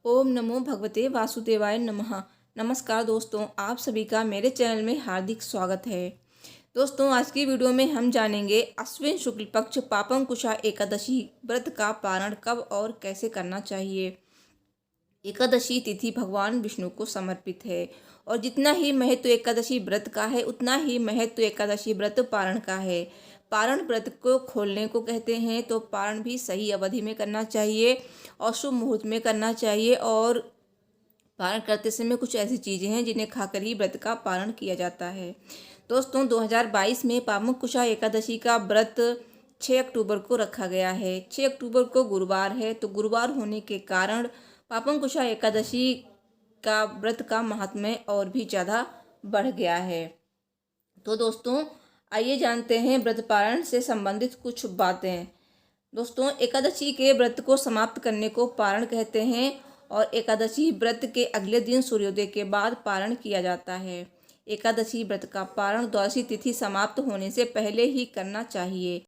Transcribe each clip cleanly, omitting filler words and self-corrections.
ओम नमो भगवते वासुदेवाय नमः। नमस्कार दोस्तों, आप सभी का मेरे चैनल में हार्दिक स्वागत है। दोस्तों, आज की वीडियो में हम जानेंगे अश्विन शुक्ल पक्ष पापंकुशा एकादशी व्रत का पारण कब और कैसे करना चाहिए। एकादशी तिथि भगवान विष्णु को समर्पित है और जितना ही महत्व एकादशी व्रत का है उतना ही महत्व एकादशी व्रत पारण का है। पारण व्रत को खोलने को कहते हैं, तो पारण भी सही अवधि में करना चाहिए और शुभ मुहूर्त में करना चाहिए। और पारण करते समय कुछ ऐसी चीज़ें हैं जिन्हें खाकर ही व्रत का पारण किया जाता है। दोस्तों, 2022 में पापंकुशा एकादशी का व्रत 6 अक्टूबर को रखा गया है। 6 अक्टूबर को गुरुवार है, तो गुरुवार होने के कारण पापंकुशा एकादशी का व्रत का महात्म्य और भी ज़्यादा बढ़ गया है। तो दोस्तों, आइए जानते हैं व्रत पारण से संबंधित कुछ बातें। दोस्तों, एकादशी के व्रत को समाप्त करने को पारण कहते हैं और एकादशी व्रत के अगले दिन सूर्योदय के बाद पारण किया जाता है। एकादशी व्रत का पारण द्वादशी तिथि समाप्त होने से पहले ही करना चाहिए।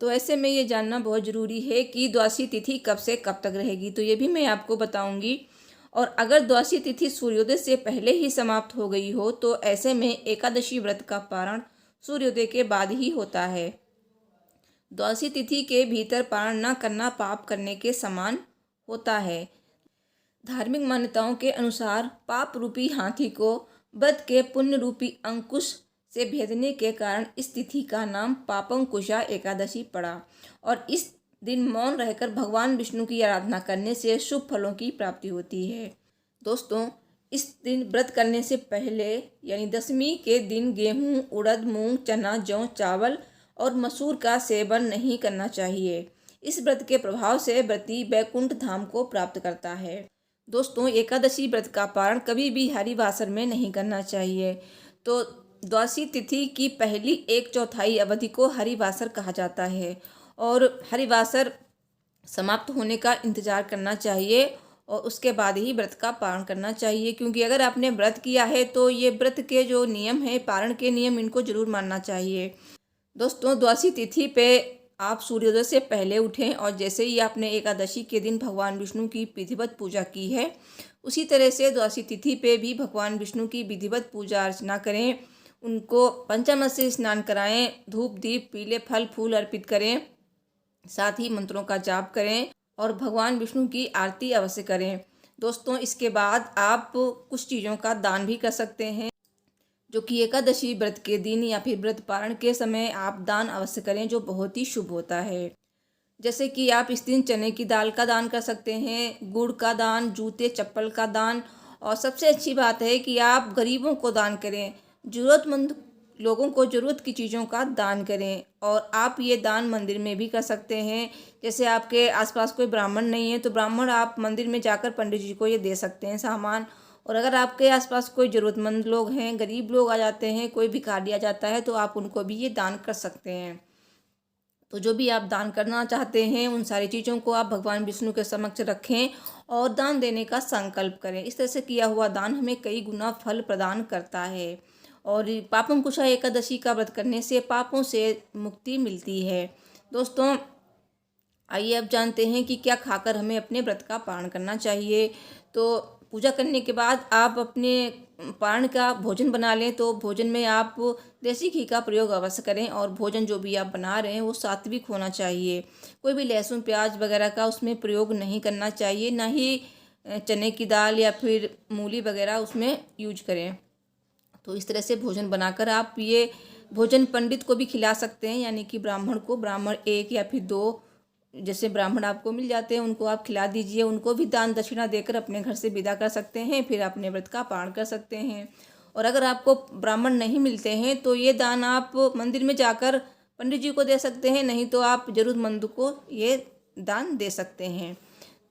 तो ऐसे में ये जानना बहुत ज़रूरी है कि द्वादशी तिथि कब से कब तक रहेगी, तो ये भी मैं आपको बताऊंगी। और अगर द्वादशी तिथि सूर्योदय से पहले ही समाप्त हो गई हो तो ऐसे में एकादशी व्रत का पारण सूर्योदय के बाद ही होता है। द्वादशी तिथि के भीतर पारण न करना पाप करने के समान होता है। धार्मिक मान्यताओं के अनुसार पाप रूपी हाथी को व्रत के पुण्य रूपी अंकुश से भेदने के कारण इस तिथि का नाम पापंकुशा एकादशी पड़ा और इस दिन मौन रहकर भगवान विष्णु की आराधना करने से शुभ फलों की प्राप्ति होती है। दोस्तों, इस दिन व्रत करने से पहले यानी दशमी के दिन गेहूं, उड़द, मूंग, चना, जौ, चावल और मसूर का सेवन नहीं करना चाहिए। इस व्रत के प्रभाव से व्रती वैकुंठ धाम को प्राप्त करता है। दोस्तों, एकादशी व्रत का पारण कभी भी हरिवासर में नहीं करना चाहिए। तो द्वादशी तिथि की पहली 1/4 अवधि को हरिवासर कहा जाता है और हरिवासर समाप्त होने का इंतजार करना चाहिए और उसके बाद ही व्रत का पारण करना चाहिए, क्योंकि अगर आपने व्रत किया है तो ये व्रत के जो नियम है, पारण के नियम, इनको जरूर मानना चाहिए। दोस्तों, द्वादशी तिथि पे आप सूर्योदय से पहले उठें और जैसे ही आपने एकादशी के दिन भगवान विष्णु की विधिवत पूजा की है, उसी तरह से द्वादशी तिथि पे भी भगवान विष्णु की विधिवत पूजा अर्चना करें, उनको पंचामृत से स्नान कराएं, धूप दीप पीले फल फूल अर्पित करें, साथ ही मंत्रों का जाप करें और भगवान विष्णु की आरती अवश्य करें। दोस्तों, इसके बाद आप कुछ चीज़ों का दान भी कर सकते हैं, जो कि एकादशी व्रत के दिन या फिर व्रत पारण के समय आप दान अवश्य करें, जो बहुत ही शुभ होता है। जैसे कि आप इस दिन चने की दाल का दान कर सकते हैं, गुड़ का दान, जूते चप्पल का दान, और सबसे अच्छी बात है कि आप गरीबों को दान करें, ज़रूरतमंद लोगों को ज़रूरत की चीज़ों का दान करें। और आप ये दान मंदिर में भी कर सकते हैं। जैसे आपके आसपास कोई ब्राह्मण नहीं है तो ब्राह्मण आप मंदिर में जाकर पंडित जी को ये दे सकते हैं सामान। और अगर आपके आसपास कोई ज़रूरतमंद लोग हैं, गरीब लोग आ जाते हैं, कोई भिखारी आ जाता है, तो आप उनको भी ये दान कर सकते हैं। तो जो भी आप दान करना चाहते हैं उन सारी चीज़ों को आप भगवान विष्णु के समक्ष रखें और दान देने का संकल्प करें। इस तरह से किया हुआ दान हमें कई गुना फल प्रदान करता है और पापंकुशा एकादशी का व्रत करने से पापों से मुक्ति मिलती है। दोस्तों, आइए अब जानते हैं कि क्या खाकर हमें अपने व्रत का पारण करना चाहिए। तो पूजा करने के बाद आप अपने पारण का भोजन बना लें, तो भोजन में आप देसी घी का प्रयोग अवश्य करें और भोजन जो भी आप बना रहे हैं वो सात्विक होना चाहिए। कोई भी लहसुन प्याज वगैरह का उसमें प्रयोग नहीं करना चाहिए, ना ही चने की दाल या फिर मूली वगैरह उसमें यूज करें। तो इस तरह से भोजन बनाकर आप ये भोजन पंडित को भी खिला सकते हैं, यानी कि ब्राह्मण को, ब्राह्मण 1 या फिर 2 जैसे ब्राह्मण आपको मिल जाते हैं उनको आप खिला दीजिए। उनको भी दान दक्षिणा देकर अपने घर से विदा कर सकते हैं, फिर अपने व्रत का पारण कर सकते हैं। और अगर आपको ब्राह्मण नहीं मिलते हैं तो ये दान आप मंदिर में जाकर पंडित जी को दे सकते हैं, नहीं तो आप ज़रूरतमंद को ये दान दे सकते हैं।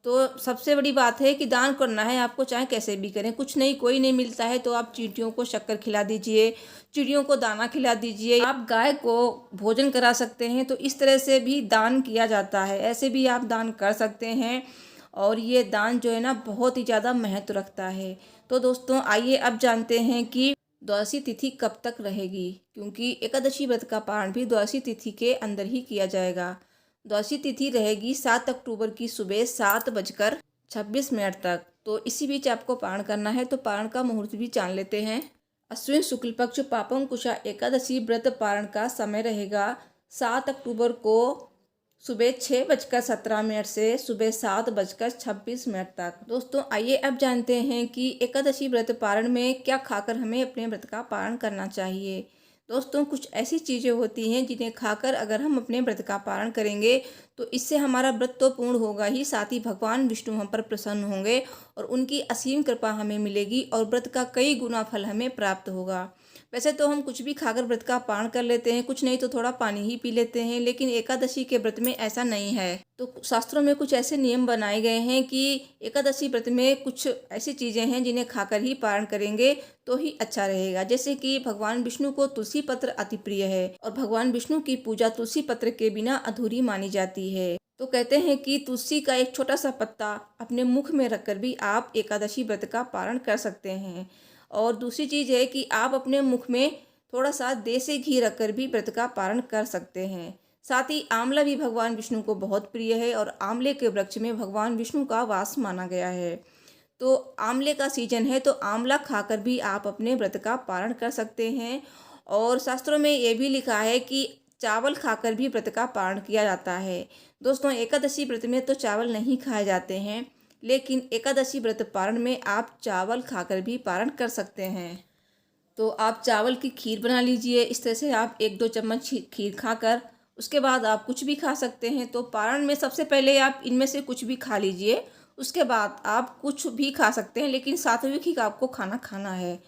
तो सबसे बड़ी बात है कि दान करना है आपको, चाहे कैसे भी करें। कुछ नहीं, कोई नहीं मिलता है तो आप चींटियों को शक्कर खिला दीजिए, चिड़ियों को दाना खिला दीजिए, आप गाय को भोजन करा सकते हैं। तो इस तरह से भी दान किया जाता है, ऐसे भी आप दान कर सकते हैं और ये दान जो है ना बहुत ही ज़्यादा महत्व रखता है। तो दोस्तों, आइए अब जानते हैं कि द्वादशी तिथि कब तक रहेगी, क्योंकि एकादशी व्रत का पारण भी द्वादशी तिथि के अंदर ही किया जाएगा। द्वादशी तिथि रहेगी 7 अक्टूबर की सुबह 7:46 26 मिनट तक। तो इसी बीच आपको पारण करना है। तो पारण का मुहूर्त भी जान लेते हैं। अश्विन शुक्ल पक्ष पापंकुशा एकादशी व्रत पारण का समय रहेगा 7 अक्टूबर को सुबह 6:17 से सुबह 7:26 तक। दोस्तों आइए अब जानते हैं कि एकादशी व्रत पारण में क्या खाकर हमें अपने व्रत का पारण करना चाहिए। दोस्तों कुछ ऐसी चीज़ें होती हैं जिन्हें खाकर अगर हम अपने व्रत का पारण करेंगे तो इससे हमारा व्रत तो पूर्ण होगा ही, साथ ही भगवान विष्णु हम पर प्रसन्न होंगे और उनकी असीम कृपा हमें मिलेगी और व्रत का कई गुना फल हमें प्राप्त होगा। वैसे तो हम कुछ भी खाकर व्रत का पारण कर लेते हैं, कुछ नहीं तो थोड़ा पानी ही पी लेते हैं, लेकिन एकादशी के व्रत में ऐसा नहीं है। तो शास्त्रों में कुछ ऐसे नियम बनाए गए हैं कि एकादशी व्रत में कुछ ऐसी चीज़ें हैं जिन्हें खाकर ही पारण करेंगे तो ही अच्छा रहेगा। जैसे कि भगवान विष्णु को तुलसी पत्र अति प्रिय है और भगवान विष्णु की पूजा तुलसी पत्र के बिना अधूरी मानी जाती है। तो कहते हैं कि तुलसी का एक छोटा सा पत्ता अपने मुख में रखकर भी आप एकादशी व्रत का पारण कर सकते हैं। और दूसरी चीज़ है कि आप अपने मुख में थोड़ा सा देसी घी रखकर भी व्रत का पारण कर सकते हैं। साथ ही आंवला भी भगवान विष्णु को बहुत प्रिय है और आंवले के वृक्ष में भगवान विष्णु का वास माना गया है। तो आंवले का सीजन है तो आंवला खाकर भी आप अपने व्रत का पारण कर सकते हैं। और शास्त्रों में ये भी लिखा है कि चावल खाकर भी व्रत का पारण किया जाता है। दोस्तों एकादशी व्रत में तो चावल नहीं खाए जाते हैं, लेकिन एकादशी व्रत पारण में आप चावल खाकर भी पारण कर सकते हैं। तो आप चावल की खीर बना लीजिए। इस तरह से आप 1-2 चम्मच खीर खाकर उसके बाद आप कुछ भी खा सकते हैं। तो पारण में सबसे पहले आप इनमें से कुछ भी खा लीजिए, उसके बाद आप कुछ भी खा सकते हैं, लेकिन सात्विक ही आपको खाना खाना है।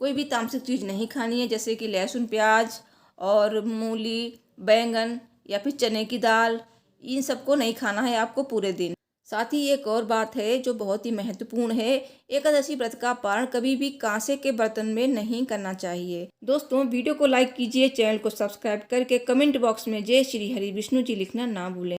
कोई भी तामसिक चीज़ नहीं खानी है, जैसे कि लहसुन प्याज और मूली बैंगन या फिर चने की दाल, इन सबको नहीं खाना है आपको पूरे दिन। साथ ही एक और बात है जो बहुत ही महत्वपूर्ण है, एकादशी व्रत का पारण कभी भी कांसे के बर्तन में नहीं करना चाहिए। दोस्तों वीडियो को लाइक कीजिए, चैनल को सब्सक्राइब करके कमेंट बॉक्स में जय श्री हरि विष्णु जी लिखना ना भूलें।